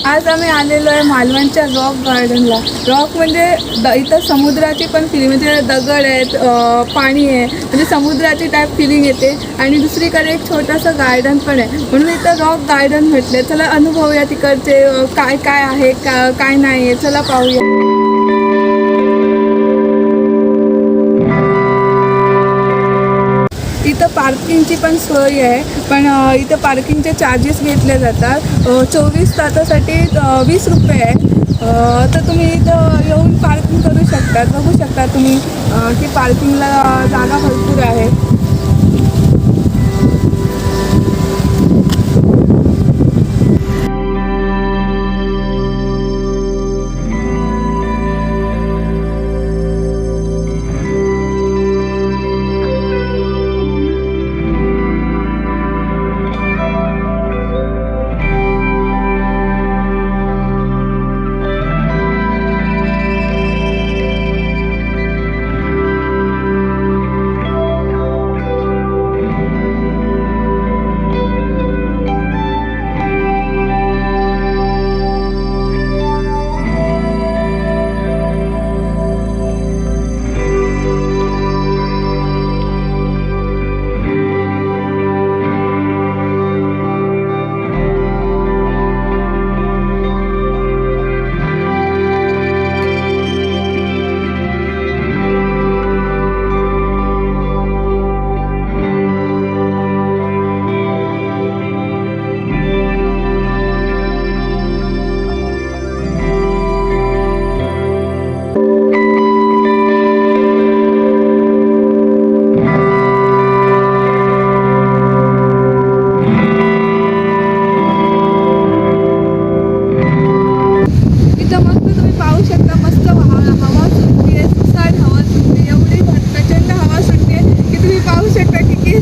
आज आम्ही आलेलो आहे मालवणच्या रॉक गार्डनला. रॉक म्हणजे इथं समुद्राची पण फिलिंग, म्हणजे दगड आहेत, पाणी आहे, म्हणजे समुद्राची टाईप फिलिंग येते. आणि दुसरीकडे एक छोटंसं गार्डन पण आहे, म्हणून इथं रॉक गार्डन म्हटले. चला अनुभवूया तिकडचे काय काय आहे, काय नाही आहे. चला पाहूया. इथं पार्किंगची पण सोय आहे, पण इथं पार्किंगचे चार्जेस घेतले जातात. 24 तासासाठी 20 रुपये आहे. तर तुम्ही इथं येऊन पार्किंग करू शकता. बघू शकता तुम्ही की पार्किंगला जागा भरपूर आहे.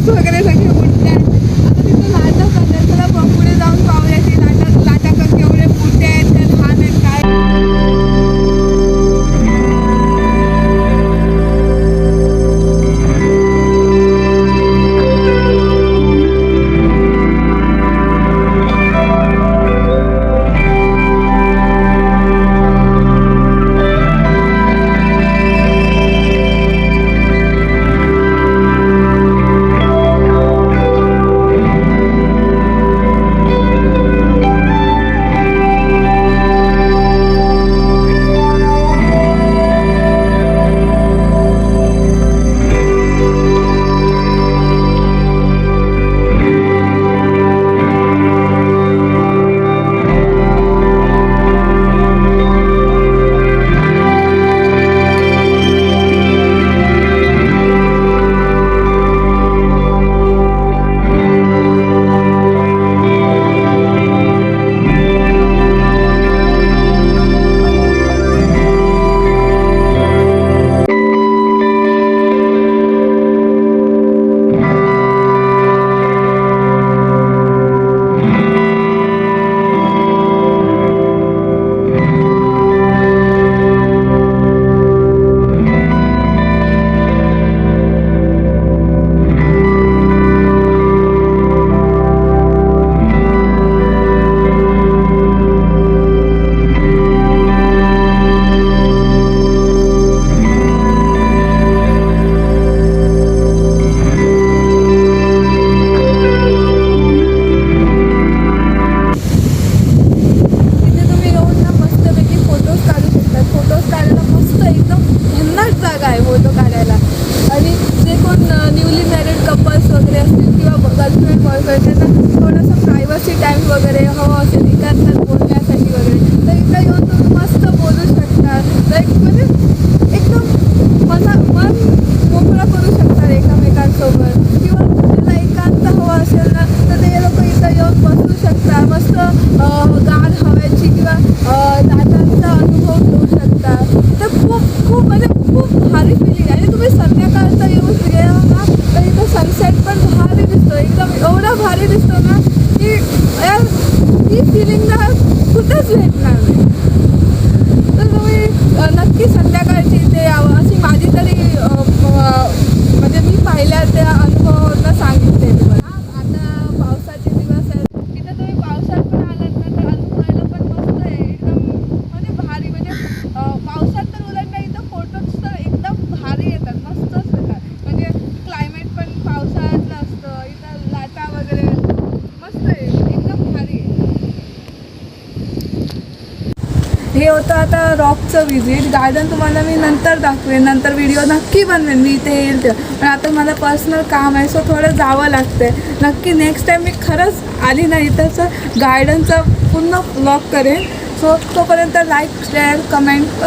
वगैरे सगळे उडते आहेत. आता तिथं लाटा पण आहेत. चला पुढे जाऊन पाहूया की लाटा केवढे मोठे आहेत, त्या लहान आहेत काय. वगैरे हवं असेल एकांतात बोलण्यासाठी वगैरे, तर इथं येऊन तुम्ही मस्त बोलू शकता. लाईक म्हणजे एकदम मन मोकळं करू शकता एकमेकांसोबत. किंवा त्याला एकांत हवं असेल ना, तर ते लोक इथं येऊन बसू शकता. मस्त गार हव्याची किंवा लाटांचा अनुभव घेऊ शकता. तर खूप म्हणजे खूप भारी फिलिंग आहे. आणि तुम्ही संध्याकाळचा येऊन गेला ना, तर इथं सनसेट पण भारी दिसतो, एकदम एवढा भारी दिसतो ना की यार ही फिलिंग ना कुठेच भेटणार नाही. तर तुम्ही नक्की संध्याकाळची इथे यावं अशी माझी तरी म्हणजे मी पाहिल्या त्या अनुभवावरून सांगितले तुम्हाला. आता पावसाचे दिवस आहेत, तिथं तुम्ही पावसात पण आलात ना तर अनुभवायला पण मस्त हे होतं आता रॉकचं विजिट. गार्डन तुम्हाला मी नंतर दाखवेन, नंतर व्हिडिओ नक्की बनवेन मी इथे येईल तेव्हा. पण आता मला पर्सनल काम आहे, सो थोडं जावं लागतं आहे. नक्की नेक्स्ट टाईम मी खरंच आली नाही तर गार्डनचा पूर्ण ब्लॉग करेन. सो तोपर्यंत लाईक शेअर कमेंट